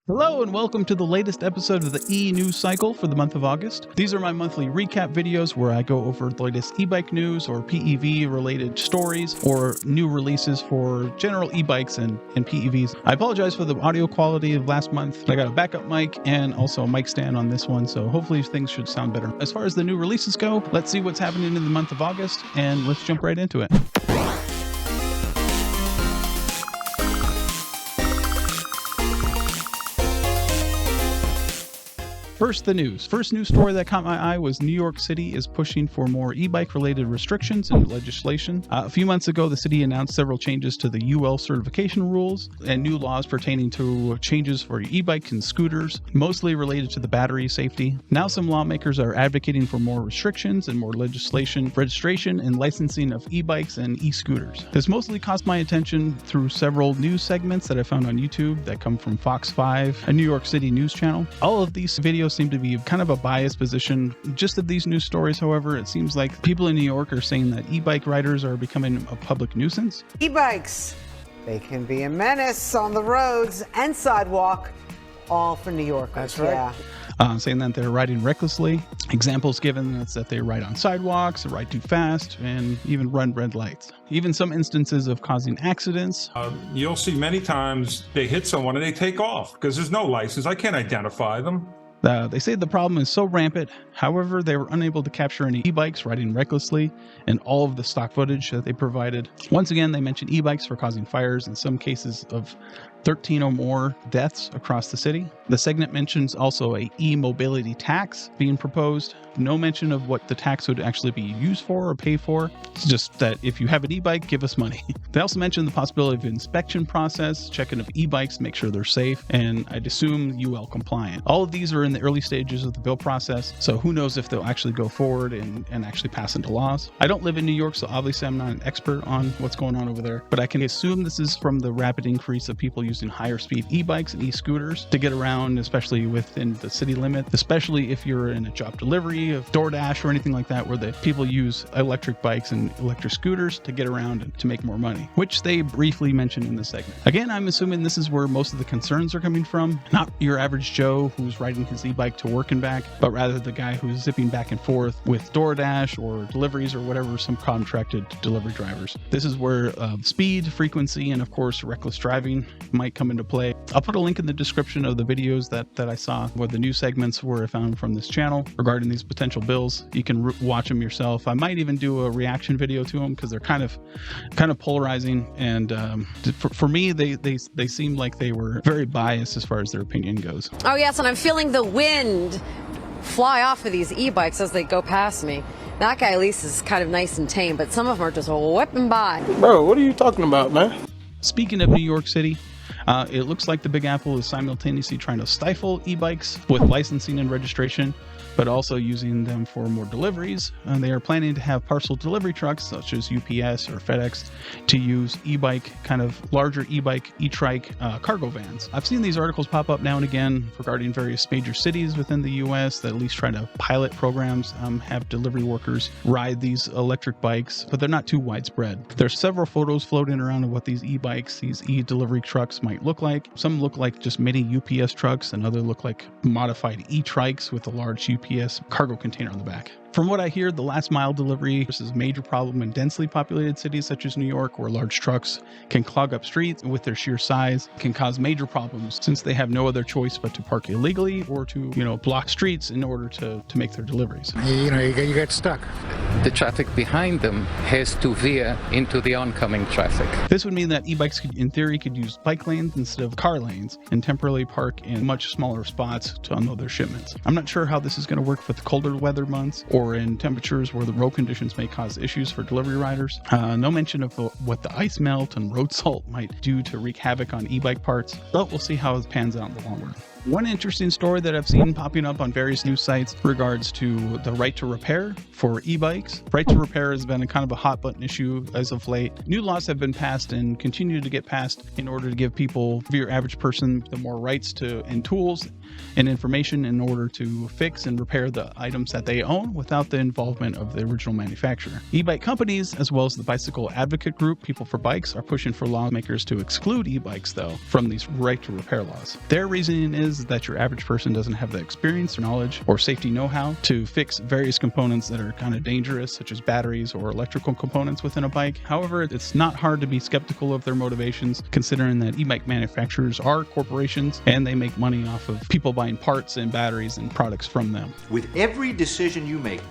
Hello and welcome to the latest episode of the eNews cycle for the month of August. These are my monthly recap videos where I go over the latest e-bike news or PEV related stories or new releases for general e-bikes and PEVs. I apologize for the audio quality of last month. I got a backup mic and also a mic stand on this one, so hopefully things should sound better. As far as the new releases go, let's see what's happening in the month of August and let's jump right into it. First, the news. First news story that caught my eye was New York City is pushing for more e-bike related restrictions and legislation. A few months ago, the city announced several changes to the UL certification rules and new laws pertaining to changes for e-bikes and scooters, mostly related to the battery safety. Now some lawmakers are advocating for more restrictions and more legislation, registration, and licensing of e-bikes and e-scooters. This mostly caught my attention through several news segments that I found on YouTube that come from Fox 5, a New York City news channel. All of these videos seem to be kind of a biased position. Just of these news stories, however, it seems like people in New York are saying that e-bike riders are becoming a public nuisance. E-bikes, they can be a menace on the roads and sidewalk, all for New Yorkers. That's right. Yeah. Saying that they're riding recklessly. Examples given is that they ride on sidewalks, they ride too fast, and even run red lights. Even some instances of causing accidents. You'll see many times they hit someone and they take off because there's no license. I can't identify them. They say the problem is so rampant. However, they were unable to capture any e-bikes riding recklessly in all of the stock footage that they provided. Once again, they mentioned e-bikes for causing fires in some cases of 13 or more deaths across the city. The segment mentions also a e-mobility tax being proposed. No mention of what the tax would actually be used for or pay for. It's just that if you have an e-bike, give us money. They also mentioned the possibility of inspection process, checking of e-bikes, make sure they're safe, and I'd assume UL compliant. All of these are in the early stages of the bill process, so who knows if they'll actually go forward and actually pass into laws. I don't live in New York, so obviously I'm not an expert on what's going on over there, but I can assume this is from the rapid increase of people using higher speed e-bikes and e-scooters to get around, especially within the city limit, especially if you're in a job delivery of DoorDash or anything like that, where the people use electric bikes and electric scooters to get around and to make more money, which they briefly mentioned in this segment. Again, I'm assuming this is where most of the concerns are coming from, not your average Joe who's riding his e-bike to work and back, but rather the guy who's zipping back and forth with DoorDash or deliveries or whatever, some contracted delivery drivers. This is where speed, frequency, and of course reckless driving might come into play. I'll put a link in the description of the videos that I saw where the new segments were found from this channel regarding these potential bills. You can watch them yourself. I might even do a reaction video to them because they're kind of polarizing, and for me they seem like they were very biased as far as their opinion goes. Oh yes, and I'm feeling the wind fly off of these e-bikes as they go past me. That guy at least is kind of nice and tame, but some of them are just whipping by. Bro, what are you talking about, man? Speaking of New York City, it looks like the Big Apple is simultaneously trying to stifle e-bikes with licensing and registration, but also using them for more deliveries. And they are planning to have parcel delivery trucks such as UPS or FedEx to use e-bike, kind of larger e-bike, e-trike cargo vans. I've seen these articles pop up now and again regarding various major cities within the US that at least try to pilot programs, have delivery workers ride these electric bikes, but they're not too widespread. There's several photos floating around of what these e-bikes, these e-delivery trucks might look like. Some look like just mini UPS trucks, and others look like modified e-trikes with a large UPS cargo container on the back. From what I hear, the last mile delivery is a major problem in densely populated cities such as New York, where large trucks can clog up streets and with their sheer size can cause major problems since they have no other choice but to park illegally or to, block streets in order to make their deliveries. You get stuck. The traffic behind them has to veer into the oncoming traffic. This would mean that e-bikes in theory could use bike lanes instead of car lanes and temporarily park in much smaller spots to unload their shipments. I'm not sure how this is going to work with colder weather months or in temperatures where the road conditions may cause issues for delivery riders. No mention of what the ice melt and road salt might do to wreak havoc on e-bike parts, but we'll see how it pans out in the long run. One interesting story that I've seen popping up on various news sites regards to the right to repair for e-bikes. Right to repair has been a kind of a hot button issue as of late. New laws have been passed and continue to get passed in order to give people, your average person, the more rights to and tools and information in order to fix and repair the items that they own without the involvement of the original manufacturer. E-bike companies, as well as the bicycle advocate group, People for Bikes, are pushing for lawmakers to exclude e-bikes, though, from these right to repair laws. Their reasoning is that your average person doesn't have the experience or knowledge or safety know-how to fix various components that are kind of dangerous, such as batteries or electrical components within a bike. However, it's not hard to be skeptical of their motivations, considering that e-bike manufacturers are corporations and they make money off of people buying parts and batteries and products from them. With every decision you make,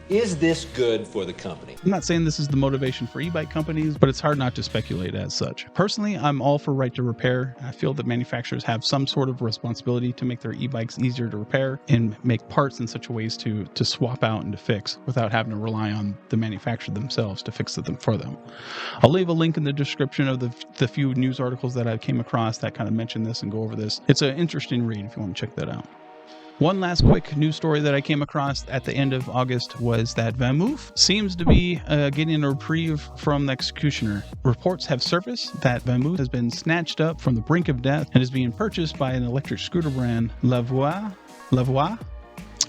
is this good for the company? I'm not saying this is the motivation for e-bike companies, but it's hard not to speculate as such. Personally, I'm all for right to repair. I feel that manufacturers have some sort of responsibility to make their e-bikes easier to repair and make parts in such a ways to swap out and to fix without having to rely on the manufacturer themselves to fix them for them. I'll leave a link in the description of the few news articles that I came across that kind of mention this and go over this. It's an interesting read if you want to check that out. One last quick news story that I came across at the end of August was that VanMoof seems to be getting a reprieve from the executioner. Reports have surfaced that VanMoof has been snatched up from the brink of death and is being purchased by an electric scooter brand, Lavoie.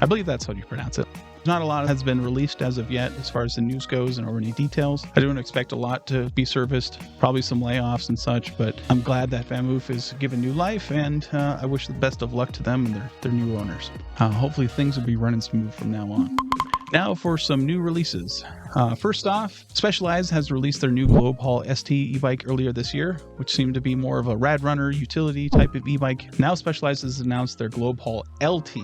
I believe that's how you pronounce it. Not a lot has been released as of yet as far as the news goes and or any details. I don't expect a lot to be serviced, probably some layoffs and such, but I'm glad that VanMoof is given new life, and I wish the best of luck to them and their new owners. Hopefully things will be running smooth from now on. Now for some new releases. First off, Specialized has released their new Globe Haul ST e-bike earlier this year, which seemed to be more of a rad runner utility type of e-bike. Now Specialized has announced their Globe Haul LT,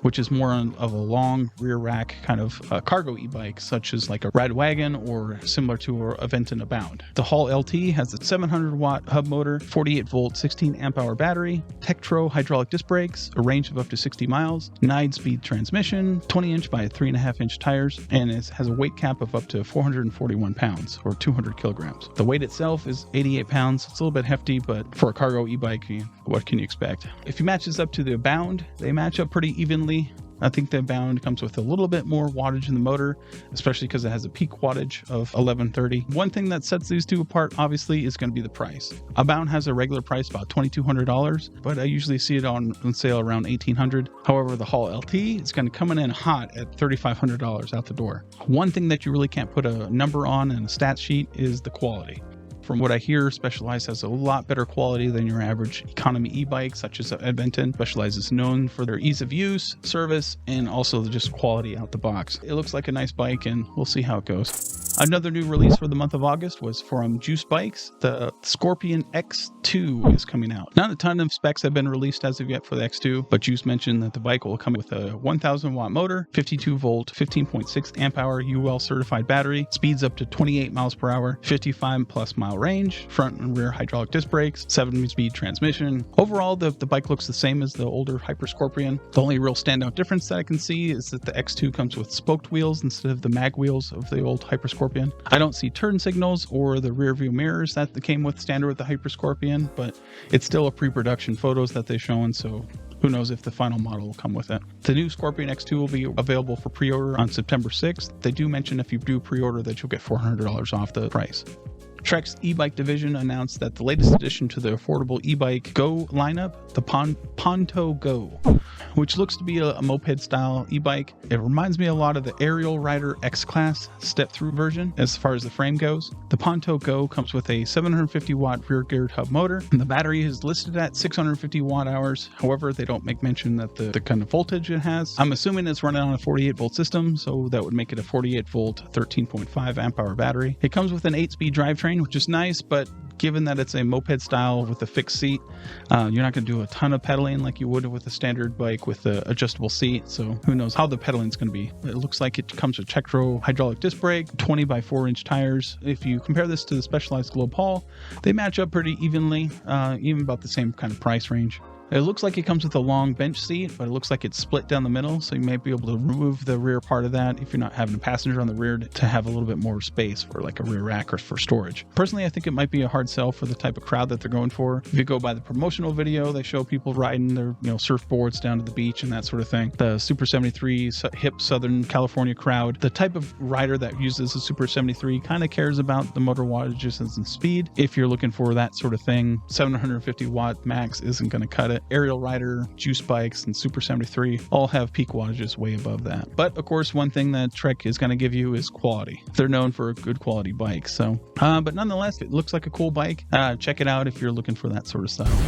which is more of a long rear rack kind of cargo e-bike, such as like a rad wagon or similar to a Aventon Abound. The Haul LT has a 700 watt hub motor, 48 volt 16 amp hour battery, Tektro hydraulic disc brakes, a range of up to 60 miles, 9-speed transmission, 20 inch by 3.5 inch tires, and it has a weight cap of up to 441 pounds or 200 kilograms. The weight itself is 88 pounds. It's a little bit hefty, but for a cargo e-bike, what can you expect? If you match this up to the Abound, they match up pretty evenly. I think the Abound comes with a little bit more wattage in the motor, especially because it has a peak wattage of 1130. One thing that sets these two apart, obviously, is going to be the price. Abound has a regular price about $2,200, but I usually see it on sale around $1,800. However, the Haul LT is going to come in hot at $3,500 out the door. One thing that you really can't put a number on in a stat sheet is the quality. From what I hear, Specialized has a lot better quality than your average economy e-bike, such as Aventon. Specialized is known for their ease of use, service, and also just quality out the box. It looks like a nice bike, and we'll see how it goes. Another new release for the month of August was from Juice Bikes. The Scorpion X2 is coming out. Not a ton of specs have been released as of yet for the X2, but Juice mentioned that the bike will come with a 1000 watt motor, 52 volt, 15.6 amp hour UL certified battery, speeds up to 28 miles per hour, 55 plus mile range, front and rear hydraulic disc brakes, 7-speed transmission. Overall, the bike looks the same as the older Hyper Scorpion. The only real standout difference that I can see is that the X2 comes with spoked wheels instead of the mag wheels of the old Hyper Scorpion. I don't see turn signals or the rear view mirrors that came with standard with the Hyper Scorpion, but it's still a pre-production photos that they've shown, so who knows if the final model will come with it. The new Scorpion X2 will be available for pre-order on September 6th. They do mention if you do pre-order that you'll get $400 off the price. Trek's e-bike division announced that the latest addition to the affordable e-bike Go lineup, the Ponto Go, which looks to be a moped-style e-bike. It reminds me a lot of the Aerial Rider X-Class step-through version as far as the frame goes. The Ponto Go comes with a 750-watt rear-geared hub motor, and the battery is listed at 650 watt-hours. However, they don't make mention that the kind of voltage it has. I'm assuming it's running on a 48-volt system, so that would make it a 48-volt, 13.5 amp-hour battery. It comes with an 8-speed drivetrain, which is nice, but given that it's a moped style with a fixed seat, you're not going to do a ton of pedaling like you would with a standard bike with an adjustable seat, so who knows how the pedaling is going to be. It looks like it comes with Tektro hydraulic disc brake, 20 by 4 inch tires. If you compare this to the Specialized Globe Haul, they match up pretty evenly, even about the same kind of price range. It looks like it comes with a long bench seat, but it looks like it's split down the middle, so you might be able to remove the rear part of that if you're not having a passenger on the rear to have a little bit more space for like a rear rack or for storage. Personally, I think it might be a hard sell for the type of crowd that they're going for. If you go by the promotional video, they show people riding their surfboards down to the beach and that sort of thing. The Super 73 hip Southern California crowd, the type of rider that uses a Super 73 kind of cares about the motor wattages and speed. If you're looking for that sort of thing, 750 watt max isn't going to cut it. Aerial rider, juice bikes, and Super 73 all have peak wattages way above that. But of course, one thing that Trek is going to give you is quality. They're known for a good quality bike. So, but nonetheless, it looks like a cool bike. Check it out if you're looking for that sort of style.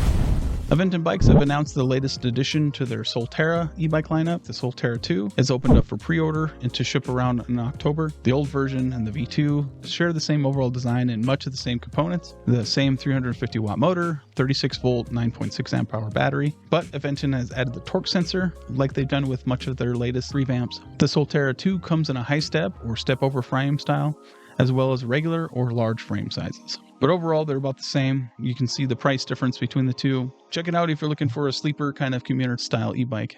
Aventon Bikes have announced the latest addition to their Soltera e-bike lineup. The Soltera 2 is opened up for pre-order and to ship around in October. The old version and the V2 share the same overall design and much of the same components. The same 350 watt motor, 36 volt, 9.6 amp hour battery, but Aventon has added the torque sensor like they've done with much of their latest revamps. The Soltera 2 comes in a high step or step over frame style, as well as regular or large frame sizes. But overall, they're about the same. You can see the price difference between the two. Check it out if you're looking for a sleeper kind of commuter style e-bike.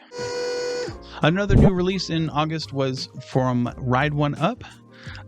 Another new release in August was from Ride One Up.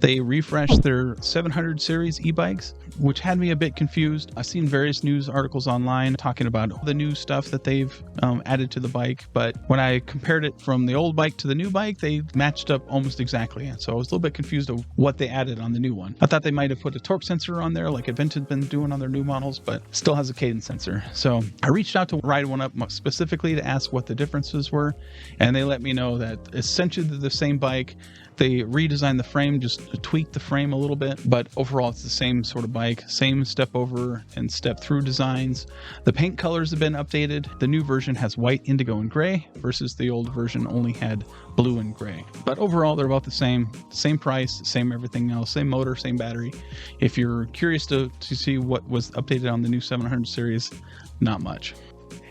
They refreshed their 700 series e-bikes, which had me a bit confused. I've seen various news articles online talking about the new stuff that they've added to the bike, but when I compared it from the old bike to the new bike, they matched up almost exactly. So I was a little bit confused of what they added on the new one. I thought they might have put a torque sensor on there like Aventon had been doing on their new models, but still has a cadence sensor. So I reached out to Ride One Up specifically to ask what the differences were, and they let me know that essentially the same bike. They redesigned the frame, just tweaked the frame a little bit, but overall it's the same sort of bike, same step over and step through designs. The paint colors have been updated. The new version has white, indigo, and gray versus the old version only had blue and gray. But overall they're about the same price, same everything else, same motor, same battery. If you're curious to see what was updated on the new 700 series, not much.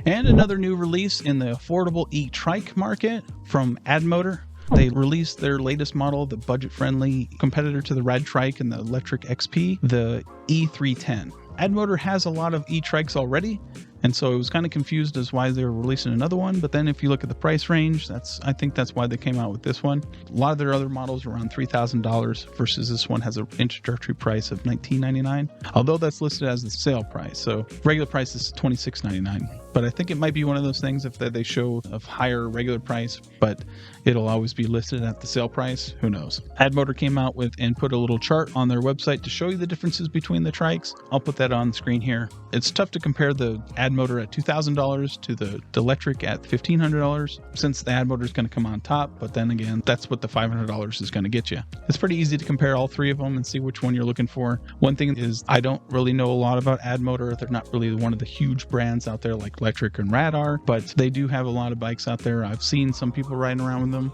And another new release in the affordable e-trike market from Admotor. They released their latest model, the budget-friendly competitor to the Rad Trike and the Electric XP, the E310. Admotor has a lot of e-trikes already, and so I was kind of confused as why they were releasing another one. But then if you look at the price range, I think that's why they came out with this one. A lot of their other models are around $3,000 versus this one has an introductory price of $19.99, although that's listed as the sale price. So regular price is $26.99. But I think it might be one of those things if they show a higher regular price, but it'll always be listed at the sale price. Who knows? Admotor came out with and put a little chart on their website to show you the differences between the trikes. I'll put that on the screen here. It's tough to compare the Admotor at $2,000 to the electric at $1,500 since the Admotor is going to come on top. But then again, that's what the $500 is going to get you. It's pretty easy to compare all three of them and see which one you're looking for. One thing is I don't really know a lot about Admotor. They're not really one of the huge brands out there like Electric and Rad are, but they do have a lot of bikes out there. I've seen some people riding around with them,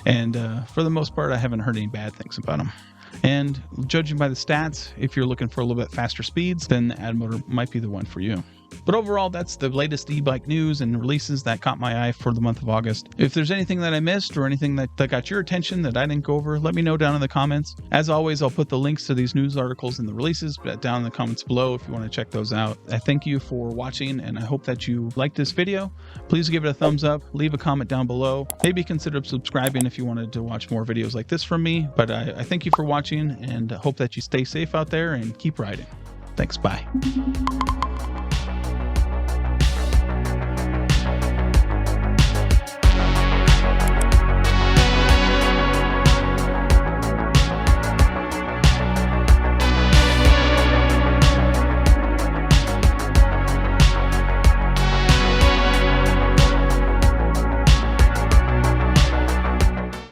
and for the most part, I haven't heard any bad things about them. And judging by the stats, if you're looking for a little bit faster speeds, then the Admotor might be the one for you. But overall, that's the latest e-bike news and releases that caught my eye for the month of August. If there's anything that I missed or anything that got your attention that I didn't go over, let me know down in the comments. As always, I'll put the links to these news articles and the releases down in the comments below if you want to check those out. I thank you for watching, and I hope that you liked this video. Please give it a thumbs up, leave a comment down below. Maybe consider subscribing if you wanted to watch more videos like this from me. But I thank you for watching and hope that you stay safe out there and keep riding. Thanks, bye.